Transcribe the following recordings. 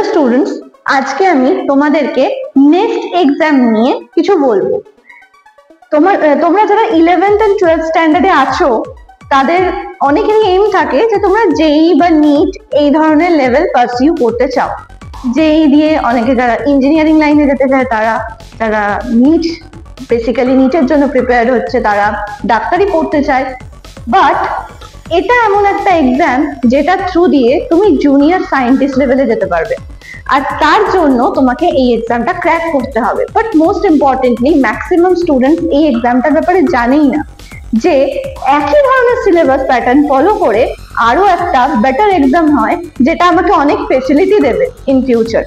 Students, আজকে আমি তোমাদেরকে নেক্সট এক্সাম নিয়ে কিছু বলবো। তোমরা যারা 11th and 12th স্ট্যান্ডার্ডে আছো তাদের অনেকেরই এইম থাকে যে তোমরা জেই বা নিট এই ধরনের লেভেল পারসিউ করতে চাও। জেই দিয়ে অনেকে যারা ইঞ্জিনিয়ারিং লাইনে যেতে চায় তারা নিট, বেসিক্যালি নিটের জন্য প্রিপেয়ার হচ্ছে, তারা ডাক্তারি পড়তে চায়। বাট এটা এমন একটা এক্সাম যেটা থ্রু দিয়ে তুমি জুনিয়র সায়েন্টিস্ট লেভেলে যেতে পারবে, আর তার জন্য তোমাকে এই এক্সামটা ক্র্যাক করতে হবে। But most importantly maximum student এই এক্সামটার ব্যাপারে জানেই না যে একই ধরনের সিলেবাস প্যাটার্ন ফলো করে আরো একটা বেটার এক্সাম হয় যেটা আমাকে অনেক ফেসিলিটি দেবে ইন ফিউচার।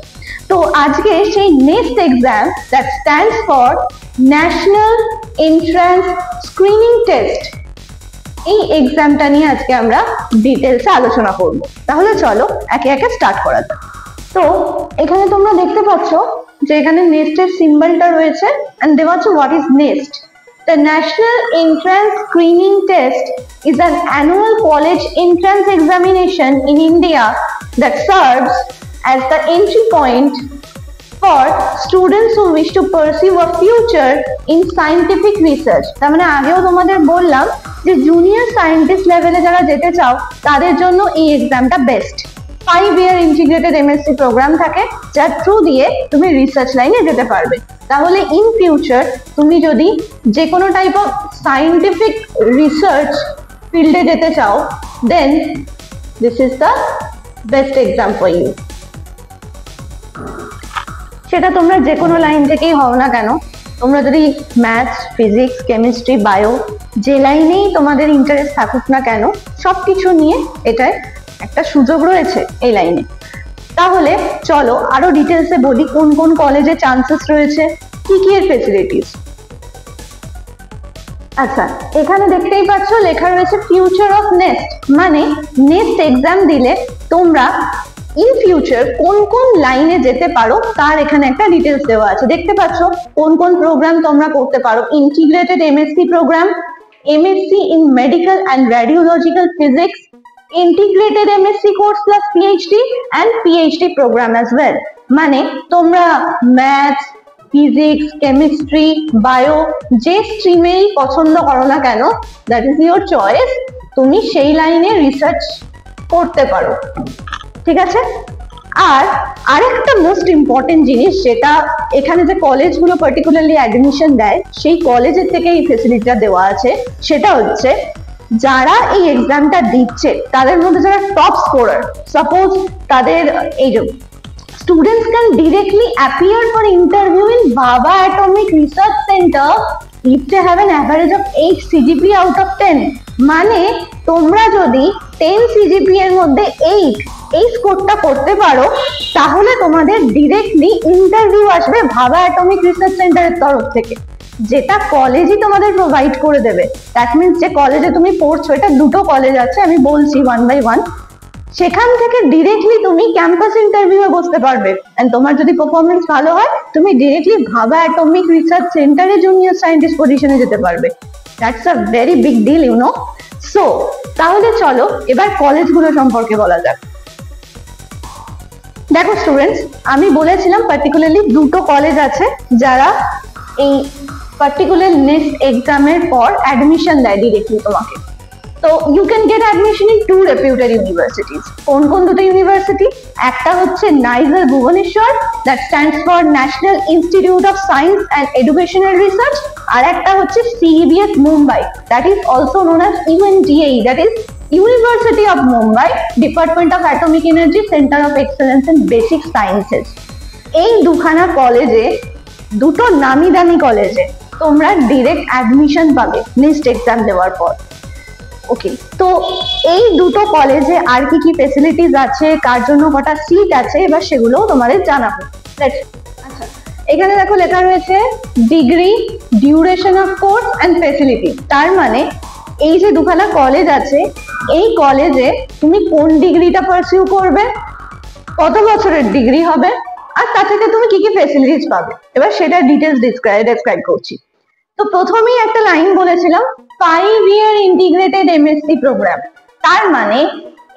তো আজকে সেই next exam that stands for national entrance screening test, এই এক্সামটা নিয়ে আজকে আমরা ডিটেলসে আলোচনা করব। তাহলে চলো একে একে স্টার্ট করা যাক। তো এখানে তোমরা দেখতে পাচ্ছ যে এখানে নেস্টের সিম্বলটা রয়েছে এন্ড দেওয়া আছে what is nest. The National Entrance Screening Test is an annual college entrance examination in India that serves as the entry point for students who wish to pursue a future in scientific research. তার মানে আগেও তোমাদের বললাম যে junior scientist লেভেলে যারা যেতে চাও তাদের জন্য এই এক্সামটা best. 5 year integrated MSc program থাকে যার থ্রু দিয়ে তুমি রিসার্চ লাইনে যেতে পারবে। তাহলে ইন ফিউচার তুমি যদি যে কোনো টাইপ অফ সায়েন্টিফিক রিসার্চ ফিল্ডে যেতে চাও then this is the best exam for you. সেটা তোমরা যে কোনো লাইন থেকেই হও না কেন, তোমরা যদি ম্যাথস, ফিজিক্স, কেমিস্ট্রি, বায়ো যে লাইনেই তোমাদের ইন্টারেস্ট থাকুক না কেন, সবকিছু নিয়ে এটায় একটা সুযোগ রয়েছে এই লাইনে। তাহলে চলো আরো ডিটেলসে বলি কোন কোন কলেজে চান্সেস রয়েছে, কি কি এর ফেসিলিটিস। আচ্ছা, এখানে দেখতেই পাচ্ছ লেখা রয়েছে ফিউচার অফ নেক্সট, মানে নেক্সট এক্সাম দিলে তোমরা ইন ফিউচার কোন কোন লাইনে যেতে পারো তার এখানে একটা ডিটেলস দেওয়া আছে। দেখতে পাচ্ছ কোন কোন প্রোগ্রাম তোমরা করতে পারো। Integrated MSc program, MSc in medical and radiological physics, integrated MSc course plus PhD and PhD program as well। মানে তোমরা ম্যাথস, ফিজিক্স, কেমিস্ট্রি, বায়ো যে স্ট্রিমেই পছন্দ করো না কেন, দ্যাট ইজ ইওর চয়েস, তুমি সেই লাইনে রিসার্চ করতে পারো, ঠিক আছে। আর আরেকটা মোস্ট ইম্পর্টেন্ট জিনিস, যেটা এখানে যে কলেজগুলো পার্টিকুলারলি অ্যাডমিশন দেয় সেই কলেজের থেকে এই ফেসিলিটিটা দেওয়া আছে, সেটা হচ্ছে যারা এই এক্সামটা দিচ্ছে তাদের মধ্যে যারা টপ স্কোরার, সাপোজ তাদের এই যে students can directly appear for interview in Bhabha atomic research centre if they have an average of 8 CGPA out of 10। মানে তোমরা যদি 10 CGPA এর মধ্যে 8 এই স্কোরটা করতে পারো তাহলে তোমাদের ডিরেক্টলি ইন্টারভিউ আসবে ভাবা অ্যাটমিক রিসার্চ সেন্টারের তরফ থেকে, যেটা কলেজই তোমাদের প্রোভাইড করে দেবে। দ্যাট মিনস যে কলেজে তুমি পড়ছো, এটা দুটো কলেজ আছে আমি বলছি ওয়ান বাই ওয়ান, সেখান থেকে ডিরেক্টলি তুমি ক্যাম্পাস ইন্টারভিউয়ে বসতে পারবে। এন্ড তোমার যদি পারফরমেন্স ভালো হয় তুমি ডিরেক্টলি ভাবা অ্যাটমিক রিসার্চ সেন্টারে জুনিয়র সায়েন্টিস্ট পজিশনে যেতে পারবে। That's a very big deal, you know. So তাহলে চলো এবার কলেজগুলো সম্পর্কে বলা যাক। দেখো স্টুডেন্টস, আমি বলেছিলাম পার্টিকুলারলি দুটো কলেজ আছে যারা এই পার্টিকুলার নেক্সট এক্সামের পর অ্যাডমিশন দেয় ডিরেক্টলি তোমাকে। তো you can get admission in 2 reputed universities. কোন কোন দুটো ইউনিভার্সিটি? একটা হচ্ছে NISER Bhubaneswar, that stands for national institute of science and educational research, আর একটা হচ্ছে CEBS Mumbai, that is also known as UNDAE, that is university of Mumbai, department of atomic energy, centre of excellence in basic sciences. এই দুখানা কলেজে, দুটো নামি দামি কলেজে তোমরা ডিরেক্ট অ্যাডমিশন পাবে নেক্সট এক্সাম দেওয়ার পর। ওকে, তো এই দুটো কলেজে আর কি কি ফেসিলিটিস আছে, কার জন্য কটা সিট আছে, এবার সেগুলোও তোমাদের জানাবো। আচ্ছা, এখানে দেখো লেখা রয়েছে degree, duration of course and facility. তার মানে এই যে দুখানা কলেজ আছে, এই কলেজে তুমি কোন ডিগ্রিটা পারসিউ করবে, কত বছরের ডিগ্রি হবে, আর তার থেকে তুমি কি কি ফেসিলিটিস পাবে, এবার সেটা ডিটেলস ডেসক্রাইব করছি। তো প্রথমেই একটা লাইন বলেছিলাম 5 year ইন্টিগ্রেটেড এমএসসি প্রোগ্রাম। তার মানে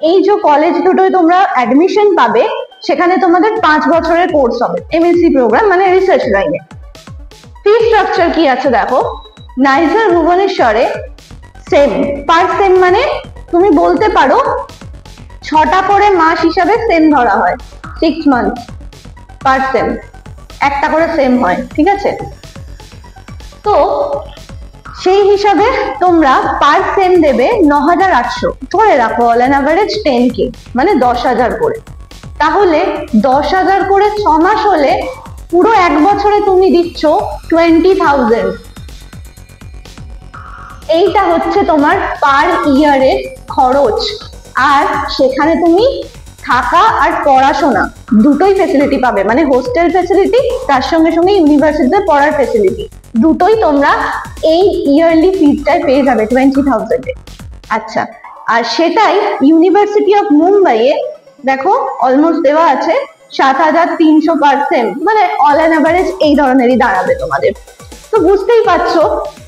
এই যে কলেজ দুটোয় তোমরা অ্যাডমিশন পাবে সেখানে তোমাদের 5 বছরের কোর্স হবে, এমএসসি প্রোগ্রাম মানে রিসার্চ লাইনে। ফি স্ট্রাকচার কি আছে দেখো, নাইজার ভুবনেশ্বরে সেম পার সেম, মানে তুমি বলতে পারো 6টা করে মাস হিসাবে সেম ধরা হয়, 6 মান্থ পার সেম, একটা করে সেম হয়, ঠিক আছে। তো সেই হিসাবে তোমরা পার সেম দেবে 9,800, ধরে রাখো অল অ্যান অ্যাভারেজ 10K, মানে 10,000 করে। তাহলে 10,000 করে 6 মাস হলে পুরো 1 বছরে তুমি দিচ্ছ 20,000। এইটা হচ্ছে তোমার পার ইয়ারের খরচ। আর সেখানে তুমি থাকা আর পড়াশোনা দুটোই ফেসিলিটি পাবে, মানে হোস্টেল ফেসিলিটি তার সঙ্গে সঙ্গে ইউনিভার্সিটিতে পড়ার ফেসিলিটি দুটোই তোমরা এই ইয়ারলি ফিজটায় পেয়ে যাবে 20,000 এ। আচ্ছা, আর সেটাই ইউনিভার্সিটি অফ মুম্বাইয়ে দেখো অলমোস্ট দেওয়া আছে 7,300 পার সেম, মানে অল অ্যান অ্যাভারেজ এই ধরনেরই দাঁড়াবে তোমাদের। তো বুঝতেই পারছো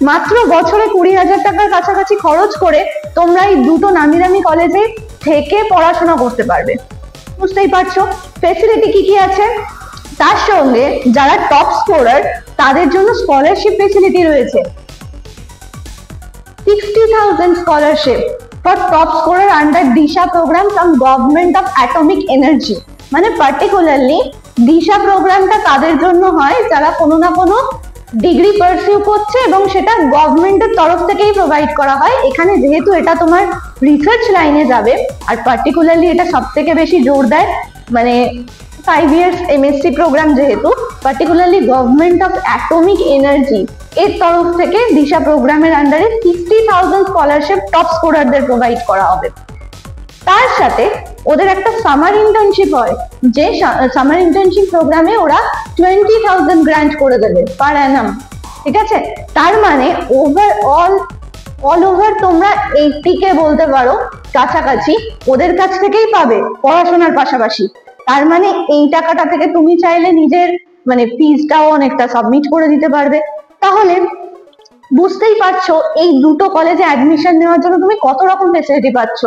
মাত্র বছরে 20,000 টাকার কাছাকাছি খরচ করে তোমরা এই দুটো নামি দামি কলেজে থেকে পড়াশোনা করতে পারবে। বুঝতেই পারছো ফেসিলিটি কি কি আছে। তার সঙ্গে যারা টপ স্কোরার তাদের জন্য স্কলারশিপ ফেসিলিটি রয়েছে, 60,000 scholarship for top scorer under Disha program from government of atomic energy. মানে পার্টিকুলারলি দিশা প্রোগ্রামটা তাদের জন্য হয় যারা কোনো না কোনো ডিগ্রি পারসিউ করছে এবং সেটা গভর্নমেন্টের তরফ থেকেই প্রোভাইড করা হয়। এখানে যেহেতু এটা তোমার রিসার্চ লাইনে যাবে আর পার্টিকুলারলি এটা সব থেকে বেশি জোর দেয়, মানে 5 ইয়ার্স এমএসসি প্রোগ্রাম যেহেতু, particularly government of atomic energy এর তরফ থেকে দিশা প্রোগ্রামের আন্ডারে 60,000 স্কলারশিপ টপ স্কোরারদের প্রোভাইড করা হবে। তার সাথে ওদের একটা সামার ইন্টার্নশিপ হয়, যে সামার ইন্টার্নশিপ প্রোগ্রামে ওরা 20,000 গ্রান্ট করে দেবে পার অ্যানাম, ঠিক আছে। তার মানে অল ওভার তোমরা 80K বলতে পারো কাছাকাছি ওদের কাছ থেকেই পাবে পড়াশোনার পাশাপাশি। তার মানে এই টাকাটা থেকে তুমি চাইলে নিজের মানে ফিজটাও অনেকটা সাবমিট করে দিতে পারবে। তাহলে বুঝতেই পারছো এই দুটো কলেজে অ্যাডমিশন নেওয়ার জন্য তুমি কত রকম ফেসিলিটি পাচ্ছ।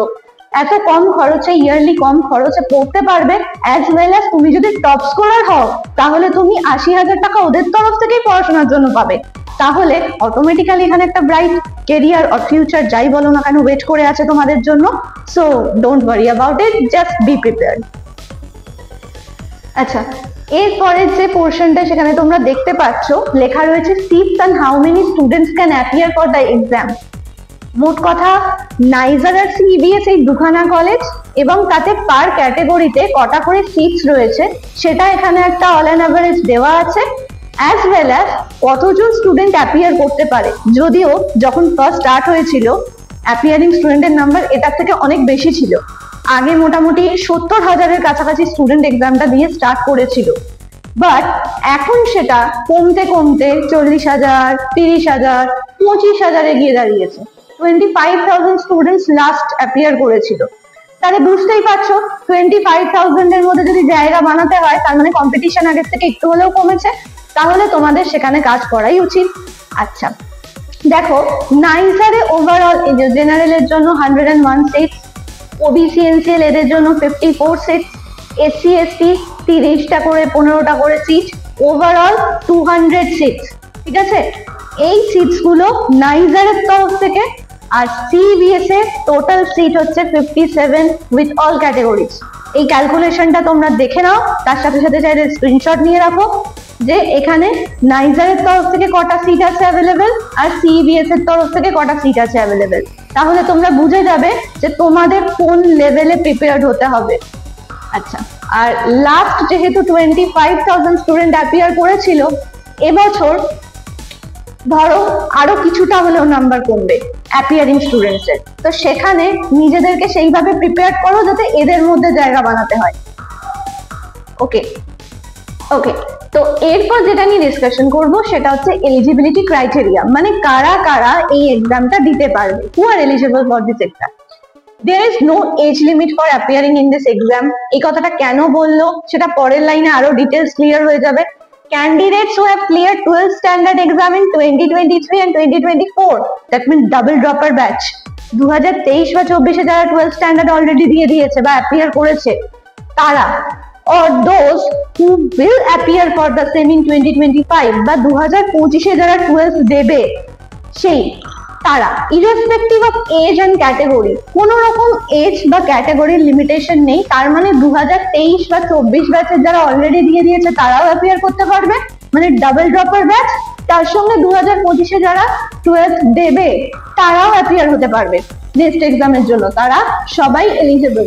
এত কম খরচে, ইয়ারলি কম খরচে পড়তে পারবে, অ্যাজ ওয়েল অ্যাজ তুমি যদি টপ স্কোরার হও তাহলে তুমি 80,000 টাকা ওদের তরফ থেকেই পড়াশোনার জন্য পাবে। তাহলে অটোমেটিক্যালি এখানে একটা ব্রাইট কেরিয়ার অর ফিউচার যাই বলো না কেন ওয়েট করে আছে তোমাদের জন্য। So don't worry about it, just be prepared. আচ্ছা, এরপরের যে পোর্শনটা সেখানে তোমরা দেখতে পাচ্ছ লেখা রয়েছে seats and how many students can appear for the exam. মোট কথা নাইজার আর সিবিএস এই দুখানা কলেজ এবং তাতে পার ক্যাটাগরিতে কটা করে সিটস রয়েছে সেটা এখানে একটা অল অ্যান অ্যাভারেজ দেওয়া আছে, অ্যাজ ওয়েল অ্যাজ কতজন স্টুডেন্ট অ্যাপিয়ার করতে পারে। যদিও যখন ফার্স্ট স্টার্ট হয়েছিল অ্যাপিয়ারিং স্টুডেন্টের নাম্বার এটার থেকে অনেক বেশি ছিল, আগে মোটামুটি 70,000-এর কাছাকাছি স্টুডেন্ট এক্সামটা দিয়ে স্টার্ট করেছিল, বাট এখন সেটা কমতে কমতে 40,000, 30,000, 25,000-এ গিয়ে দাঁড়িয়েছে। 25,000 স্টুডেন্টস লাস্ট অ্যাপিয়ার করেছিল। তাহলে বুঝতেই পারছো 25,000-এর মধ্যে যদি জায়গা বানাতে হয় তার মানে কম্পিটিশন আগের থেকে একটু হলেও কমেছে, তাহলে তোমাদের সেখানে কাজ করাই উচিত। আচ্ছা দেখো, নাইজারে ওভারঅল জেনারেলের জন্য 101 সিটস, ওবিসি এনসিএল এদের জন্য 54 সিটস, এসসি এসটি 30টা করে 15টা করে সিট, ওভারঅল 200 সিটস, ঠিক আছে। এই সিটস গুলো নাইজারের তরফ থেকে, আর সিবিএস এর টোটাল সিট হচ্ছে 57 উইথ অল ক্যাটাগরিজ। এই ক্যালকুলেশনটা তোমরা দেখে নাও, তার সাথে সাথে চাইলে স্ক্রিনশট নিয়ে রাখো যে এখানে নাইজারের তরফ থেকে কটা সিট আছে অ্যাভেলেবেল আর সিবিএস এর তরফ থেকে কটা সিট আছে অ্যাভেলেবেল। তাহলে তোমরা বুঝে যাবে যে তোমাদের কোন লেভেলে প্রিপেয়ার্ড হতে হবে। আচ্ছা, আর লাস্ট যেহেতু 25,000 স্টুডেন্ট অ্যাপিয়ার করেছিল, এবছর ধরো আরো কিছুটা হলেও নাম্বার কমবে অ্যাপিয়ারিং স্টুডেন্টস এর, তো সেখানে নিজেদেরকে সেইভাবে প্রিপেয়ার করো যাতে এদের মধ্যে জায়গা বানাতে হয়। ওকে ওকে, তো এরপর যেটা নিয়ে ডিসকাশন করব সেটা হচ্ছে এলিজিবিলিটি ক্রাইটেরিয়া, মানে কারা কারা এই এক্সামটা দিতে পারবে, who are eligible for this exam. There is no age limit for appearing in this exam. এই কথাটা কেন বললো সেটা পরের লাইনে আরো ডিটেলস ক্লিয়ার হয়ে যাবে। Candidates who have cleared 12th standard exam in 2023 and 2024, that means double dropper batch, 2023 বা 24-এ যারা 12th standard অলরেডি দিয়ে দিয়েছে বা অ্যাপিয়ার করেছে তারা or those who will appear for the same in 2025 বা 2025 যারা 12th দেবে সেই তারা irrespective of age and category, কোন রকম এজ বা ক্যাটাগরির লিমিটেশন নেই। তার মানে 2023 বা 24 ব্যাচের যারা অলরেডি দিয়ে দিয়েছে তারাও অ্যাপিয়ার করতে পারবে, মানে ডাবল ড্রপার ব্যাচ। তার সঙ্গে 2025 যারা 12th দেবে তারাও অ্যাপিয়ার হতে পারবে নেক্সট এক্সামের জন্য, তারা সবাই এলিজিবল।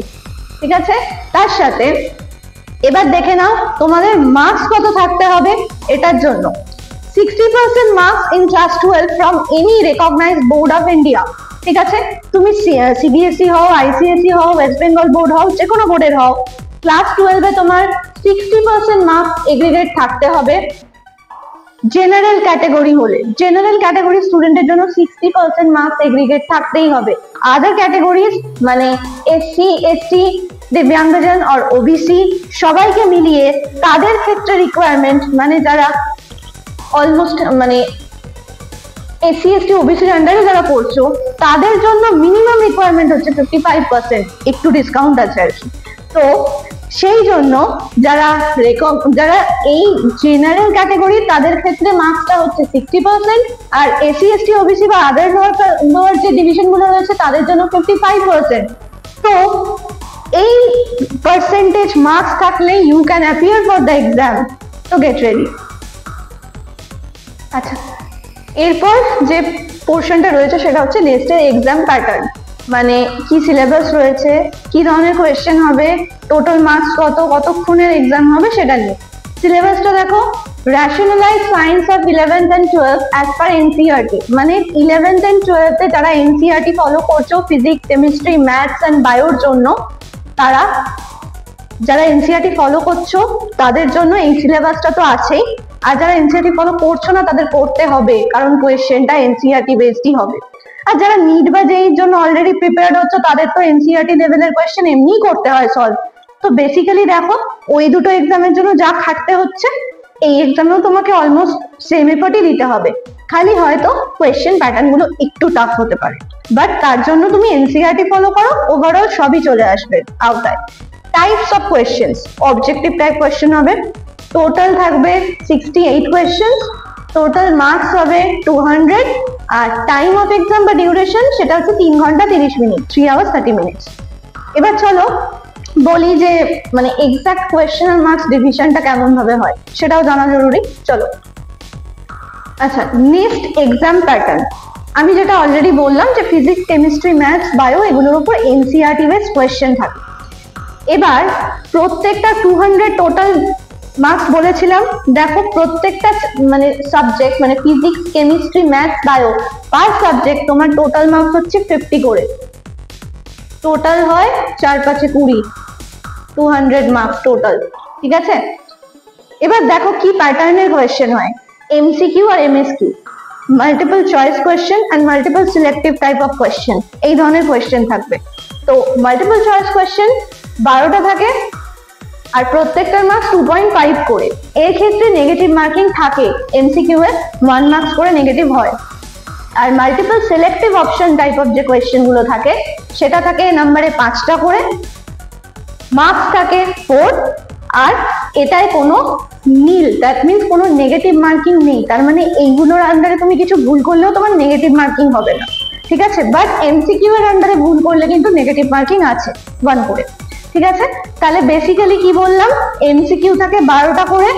ঠিক আছে, তার সাথে এবার দেখে নাও তোমাদের মার্কস কত থাকতে হবে এটার জন্য। 60% marks in class 12 from any recognized board of India। ঠিক আছে, তুমি সিবিএসই হও, আইসিএসই হও, ওয়েস্ট বেঙ্গল বোর্ড হও, যে কোনো বোর্ডের হও, ক্লাস 12 এ তোমার 60% মার্কস এগ্রিগেট থাকতে হবে। জেনারেল ক্যাটাগরি হলে, জেনারেল ক্যাটাগরি স্টুডেন্টের জন্য 60% মার্কস এগ্রিগেট থাকতেই হবে। আদার ক্যাটাগরিজ মানে এসসি, এসটি, দিব্যাঙ্গজন আর ওবিসি সবাইকে মিলিয়ে তাদের ক্ষেত্রে রিকোয়ারমেন্ট, মানে যারা অলমোস্ট মানে এসসি, এসটি, ওবিসির আন্ডারে যারা পড়ছো তাদের জন্য মিনিমাম রিকোয়ারমেন্ট হচ্ছে 55%, একটু ডিসকাউন্ট আছে আর কি। তো সেই জন্য যারা এই জেনারেল ক্যাটাগরি তাদের ক্ষেত্রে মার্কসটা হচ্ছে 60%, আর এসসি, এসটি, ওবিসি বা আদার লোয়ার যে ডিভিশন গুলো রয়েছে তাদের জন্য 55%। তো এই পার্সেন্টেজ মার্কস থাকলে you can appear for the exam. তো গেট রেডি। আচ্ছা, এরপর যে পোর্শনটা রয়েছে সেটা হচ্ছে নেক্সটের এক্সাম প্যাটার্ন, মানে কি সিলেবাস রয়েছে, কি ধরনের কোয়েশ্চেন হবে, টোটাল মার্কস কতক্ষণের এক্সাম হবে সেটা নিয়ে। সিলেবাসটা দেখো, rationalize science of 11th and 12th as per NCERT, মানে 11th and 12th এ যারা NCERT ফলো করছো ফিজিক্স, কেমিস্ট্রি, ম্যাথস এন্ড বায়োর জন্য, তারা যারা এনসিইআরটি ফলো করছো তাদের জন্য এই সিলেবাসটা তো আছেই, আর যারা এনসিইআরটি ফলো করছো না তাদের করতে হবে, কারণ কোয়েশ্চেনটা এনসিইআরটি বেসডই হবে। আর যারা নিট বা জেইর জন্য অলরেডি প্রিপেয়ার্ড হচ্ছে তাদের তো এনসিইআরটি লেভেলের কোয়েশ্চেন এমনিই করতে হয় সলভ। তো বেসিক্যালি দেখো, ওই দুটো এক্সামের জন্য যা খাটতে হচ্ছে এই এক্সামেও তোমাকে অলমোস্ট সেম এফর্টই দিতে হবে, খালি হয়তো কোয়েশ্চেন প্যাটার্ন গুলো একটু টাফ হতে পারে, বাট তার জন্য তুমি এনসিইআরটি ফলো করো, ওভারঅল সবই চলে আসবে আওতায়। Types of questions, objective type question হবে, টোটাল থাকবে 68 কোয়েশ্চেন্স, টোটাল মার্কস হবে 200, আর টাইম অফ এক্সাম বা ডিউরেশন সেটা হচ্ছে 3 ঘন্টা 30 মিনিট, 3 hours 30 minutes। এবার চলো বলি যে মানে এক্সাক্ট কোয়েশ্চেন আর মার্কস ডিভিশনটা কেমন ভাবে হয় সেটাও জানা জরুরি। চলো, আচ্ছা, নেক্সট এক্সাম প্যাটার্ন আমি যেটা অলরেডি বললাম যে ফিজিক্স, কেমিস্ট্রি, ম্যাথস, বায়ো এগুলোর উপর এনসিইআরটি বেস কোয়েশ্চেন থাকে। এবার প্রত্যেকটা 200 টোটাল মার্কস বলেছিলাম, দেখো প্রত্যেকটা মানে সাবজেক্ট মানে ফিজিক্স, কেমিস্ট্রি, ম্যাথস, বায়ো পার সাবজেক্ট তোমার টোটাল মার্কস হচ্ছে 50 করে, টোটাল হয় 4 5 20, 200 মার্কস টোটাল। ঠিক আছে, এবার দেখো কি প্যাটার্নের কোয়েশ্চেন হয়, এমসিকিউ আর MSQ, multiple choice question and multiple selective type of question, এই ধরনের কোয়েশ্চেন থাকবে। তো মাল্টিপল চয়েস কোয়েশ্চেন 12টা থাকে আর প্রত্যেকটার মার্কস 2.5 করে। এর ক্ষেত্রে নেগেটিভ মার্কিং থাকে, এমসিকিউ এর 1 মার্কস করে নেগেটিভ হয়। আর multiple selective option type of যে কোয়েশ্চেন গুলো থাকে সেটা থাকে নম্বরে 5টা করে, মার্কস থাকে 4, আর এটায় কোনো নীল, দ্যাট মিনস কোনো নেগেটিভ মার্কিং নেই, তার মানে এইগুলোর আন্ডারে তুমি কিছু ভুল করলেও তোমার নেগেটিভ মার্কিং হবে না। ঠিক আছে, বাট এমসিকিউ এর আন্ডারে ভুল করলে কিন্তু নেগেটিভ মার্কিং আছে 1 করে। ঠিক আছে, তাহলে বেসিক্যালি কি বললাম, এমসিকিউ থাকে 12টা করে,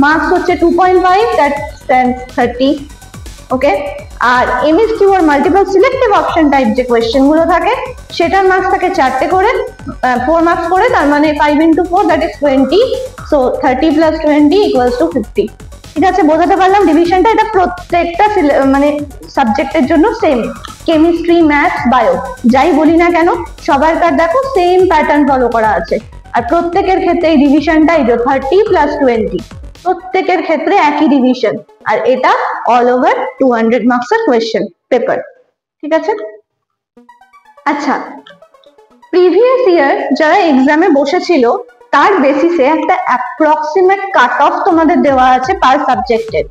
মার্কস হচ্ছে 2.5, দ্যাট স্ট্যান্ডস 30। ওকে, আর এমএসকিউ আর মাল্টিপল সিলেক্টিভ অপশন টাইপ যে কোয়েশ্চেন গুলো থাকে সেটার মার্কস থাকে 4টে করে, 4 মার্কস করে, তার মানে 5 into 4 দ্যাট ইজ 20, সো 30 + 20 = 50। ঠিক আছে, বোঝাতে পারলাম ডিভিশনটা? এটা প্রত্যেকটা মানে সাবজেক্টের জন্য সেম, কেমিস্ট্রি, ম্যাথস, বায়ো যাই বলি না কেন সবার কার দেখো সেম প্যাটার্ন ফলো করা আছে, আর প্রত্যেকের ক্ষেত্রে এই ডিভিশনটা এই যে 30 + 20 প্রত্যেকের ক্ষেত্রে একই ডিভিশন, আর এটা অল ওভার 200 মার্কসের কোয়েশ্চেন পেপার। ঠিক আছে, আচ্ছা, প্রিভিয়াস ইয়ার যারা এক্সামে বসেছিল তার বেসিসে একটা অ্যাপ্রক্সিমেট কাট অফ তোমাদের দেওয়া আছে পার সাবজেক্টের।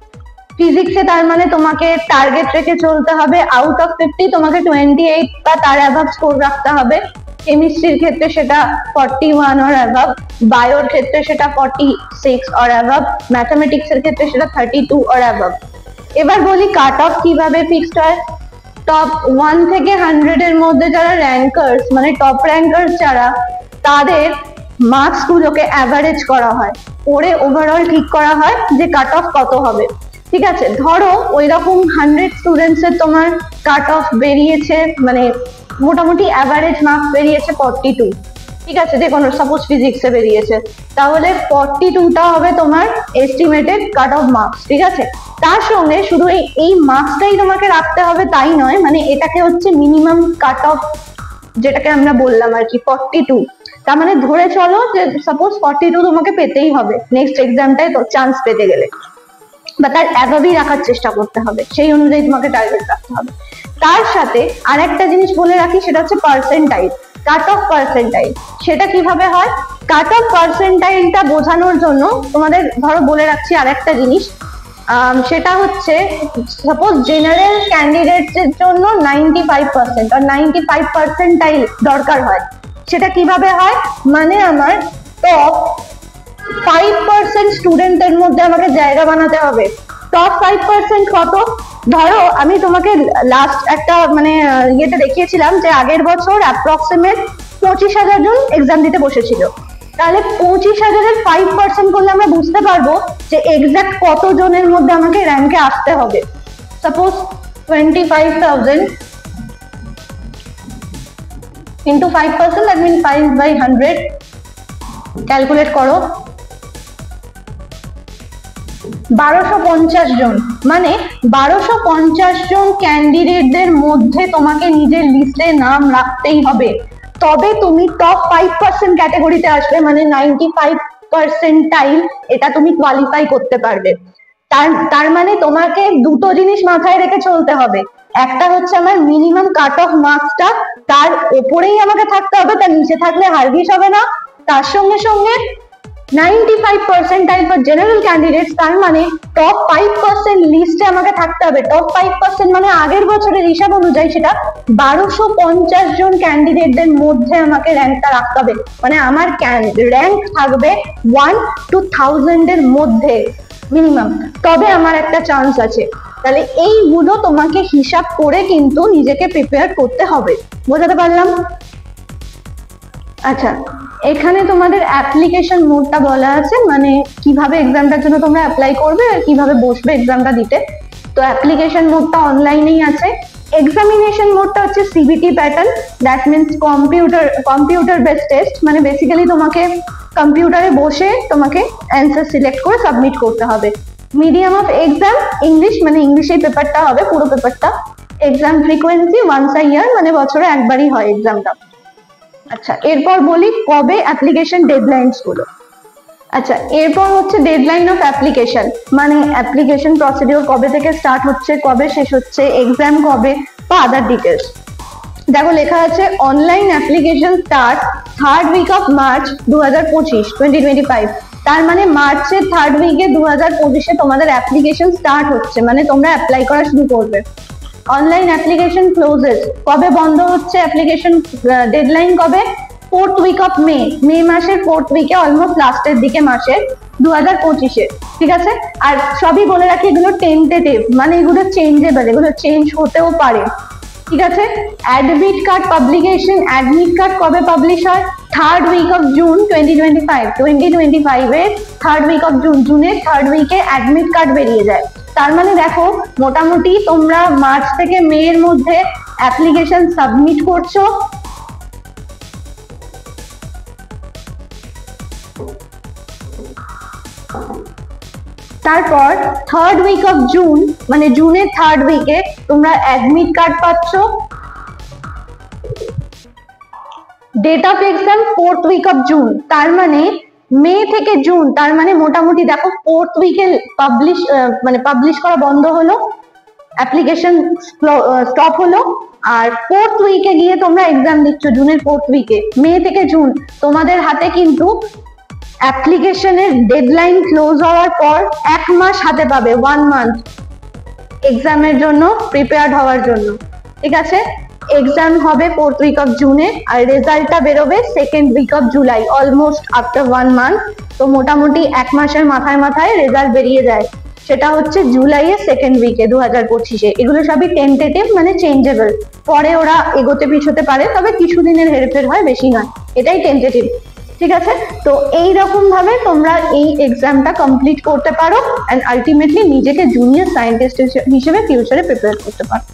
ফিজিক্সে তার মানে তোমাকে টার্গেট রেখে চলতে হবে, আউট অফ 50 তোমাকে 28 বা তার অ্যাভাব স্কোর রাখতে হবে। কেমিস্ট্রির ক্ষেত্রে সেটা 41 অর অ্যাবাভ, বায়োর ক্ষেত্রে সেটা 46 অর অ্যাবাভ, ম্যাথমেটিক্স এর ক্ষেত্রে সেটা 32 অর অ্যাবাভ। এবার বলি কাট অফ কিভাবে ফিক্সড হয়। টপ 1 থেকে 100 এর মধ্যে যারা র্যাঙ্কার্স মানে টপ র্যাঙ্কার্স যারা, তাদের মার্কস গুলোকে অ্যাভারেজ করা হয়, করে ওভারঅল ঠিক করা হয় যে কাট অফ কত হবে। ঠিক আছে, ধরো ওই রকম 100 স্টুডেন্টস এর তোমার কাট অফ বেরিয়েছে, মানে মোটামুটি অ্যাভারেজ মার্কস বেরিয়েছে 42। ঠিক আছে, যে কোনো সাপোজ ফিজিক্সে বেরিয়েছে, তাহলে 42টা হবে তোমার এস্টিমেটেড কাট অফ মার্কস। ঠিক আছে, তার সঙ্গে শুধু এই মার্কসটাই তোমাকে রাখতে হবে তাই নয়, মানে এটাকে হচ্ছে মিনিমাম কাট অফ যেটাকে আমরা বললাম আর কি 42। তার মানে ধরে চলো যে সাপোজ 42 তোমাকে পেতেই হবে নেক্সট এক্সামটায় তো চান্স পেতে গেলে, বা তার অ্যাভাবই রাখার চেষ্টা করতে হবে, সেই অনুযায়ী তোমাকে টার্গেট রাখতে হবে। তার সাথে আরেকটা জিনিস বলে রাখি, সেটা হচ্ছে পার্সেন্টাইল, কাট অফ পার্সেন্টাইল। সেটা কিভাবে হয়, কাট অফ পার্সেন্টাইলটা বোঝানোর জন্য তোমাদের ধরো বলে রাখছি আরেকটা জিনিস, সেটা হচ্ছে সাপোজ জেনারেল ক্যান্ডিডেটসের জন্য 95% আর 95 পার্সেন্টাইল দরকার হয়। সেটা কিভাবে হয়, মানে আমার টপ 5% স্টুডেন্টের মধ্যে আমাকে জায়গা বানাতে হবে। টপ 5% কত, ধরো আমি তোমাকে লাস্ট একটা মানে ইয়েতে দেখিয়েছিলাম যে আগের বছর অ্যাপ্রক্সিমেট 25,000 জন এক্সাম দিতে বসেছিল। তাহলে 25,000-এর 5% করলে আমরা বুঝতে পারবো যে এক্সাক্ট কত জনের মধ্যে আমাকে র্যাঙ্কে আসতে হবে। Suppose 25,000 into 5%, that means 5/100, calculate করো, 1250 জন। মানে 1250 জন ক্যান্ডিডেটদের মধ্যে তোমাকে নিজের লিস্টে নাম রাখতেই হবে, তবে তুমি টপ 5% ক্যাটাগরিতে আসবে, মানে 95 পার্সেন্টাইল এটা তুমি কোয়ালিফাই করতে পারবে। তার মানে তোমাকে দুটো জিনিস মাথায় রেখে চলতে হবে, একটা হচ্ছে আমার মিনিমাম কাট অফ মার্কসটা তার উপরেই আমাকে থাকতে হবে, তার নিচে থাকলে হারগিস হবে না। তার সঙ্গে সঙ্গে 95 পার্সেন্টাইল ফর জেনারেল ক্যান্ডিডেটস, তার মানে টপ 5% লিস্টে আমাকে থাকতে হবে। টপ 5% মানে আগের বছরের হিসাব অনুযায়ী সেটা 1250 জন ক্যান্ডিডেটদের মধ্যে আমাকে র্যাঙ্কটা রাখতে হবে, মানে আমার র্যাঙ্ক থাকবে 1 to 1000 এর মধ্যে মিনিমাম, তবে আমার একটা চান্স আছে। তাহলে এইগুলো তোমাকে হিসাব করে কিন্তু নিজেকে প্রিপেয়ার করতে হবে। বোঝাতে পারলাম? আচ্ছা, এখানে তোমাদের অ্যাপ্লিকেশন মোডটা বলা আছে, মানে কিভাবে এক্সামটার জন্য তোমরা অ্যাপ্লাই করবে আর কিভাবে বসবে এক্সামটা দিতে। তো অ্যাপ্লিকেশন মোডটা অনলাইনেই আছে। এক্সামিনেশন মোডটা হচ্ছে CBT pattern, that means computer based test, মানে বেসিক্যালি তোমাকে কম্পিউটারে বসে তোমাকে অ্যান্সার সিলেক্ট করে সাবমিট করতে হবে। মিডিয়াম অফ এক্সাম ইংলিশ, মানে ইংলিশেই পেপারটা হবে পুরো পেপারটা। এক্সাম ফ্রিকোয়েন্সি ওয়ান্স আ ইয়ার, মানে বছরে একবারই হয় এক্সামটা। আচ্ছা, এরপর বলি কবে অ্যাপ্লিকেশন ডেডলাইনস গুলো। আচ্ছা, এরপর হচ্ছে ডেডলাইন অফ অ্যাপ্লিকেশন, মানে অ্যাপ্লিকেশন প্রসিডিওর কবে থেকে স্টার্ট হচ্ছে, কবে শেষ হচ্ছে, এক্সাম কবে বা আদার ডিটেলস। দেখো লেখা আছে online application start 3rd week of March 2025। তার মানে মার্চের 3rd উইকে 2025-এ তোমাদের অ্যাপ্লিকেশন স্টার্ট হচ্ছে, মানে তোমরা অ্যাপ্লাই করা শুরু করবে। অনলাইন অ্যাপ্লিকেশন ক্লোজেস, কবে বন্ধ হচ্ছে অ্যাপ্লিকেশন ডেডলাইন কবে, 4th উইক অফ মে মাসের 4th উইকে, অলমোস্ট লাস্টের দিকে মাসের 2025-এ। ঠিক আছে, আর সবই বলে রাখি এগুলো টেন্টেটিভ, মানে এগুলো চেঞ্জেবল, এগুলো চেঞ্জ হতেও পারে। ঠিক আছে, admit card publication, admit card কবে পাবলিশ হয়, 3rd উইক অফ জুন 2025 এর 3rd উইক অফ জুনের 3rd উইকে অ্যাডমিট কার্ড বেরিয়ে যায়। তার মানে দেখো মোটামুটি তোমরা মার্চ থেকে মে এর মধ্যে অ্যাপ্লিকেশন সাবমিট করছো, তারপর 3rd উইক অফ জুন মানে জুনের 3rd উইকে তোমরা অ্যাডমিট কার্ড পাচ্ছ। Date of exam 4th week of June, তার মানে মে থেকে জুন, তার মানে মোটামুটি দেখো 4th উইকে পাবলিশ করা বন্ধ হলো, অ্যাপ্লিকেশন স্টপ হলো, আর 4th উইকে গিয়ে তোমরা এক্সাম দিচ্ছ জুনের 4th উইকে। মে থেকে জুন তোমাদের হাতে কিন্তু অ্যাপ্লিকেশনের ডেডলাইন ক্লোজ হওয়ার পর 1 মাস হাতে পাবে, 1 মান্থ এক্সামের জন্য প্রিপেয়ার্ড হওয়ার জন্য। ঠিক আছে, এক্সাম হবে 4th উইক অফ জুনে, আর রেজাল্টটা বেরোবে 2nd week of July, almost after 1 month. তো মোটামুটি 1 মাসের মাথায় মাথায় রেজাল্ট বেরিয়ে যায়, সেটা হচ্ছে জুলাইয়ের 2nd উইকে 2025-এ। এগুলো সবই টেন্টেটিভ, মানে চেঞ্জেবল, পরে ওরা এগোতে পিছোতে পারে, তবে কিছু দিনের হেরফের হয়, বেশি নয়, এটাই টেন্টেটিভ। ঠিক আছে, তো এই রকম ভাবে তোমরা এই এক্সামটা কমপ্লিট করতে পারো এন্ড আলটিমেটলি নিজেকে জুনিয়র সায়েন্টিস্ট হিসেবে ফিউচারে প্রিপেয়ার করতে পারো।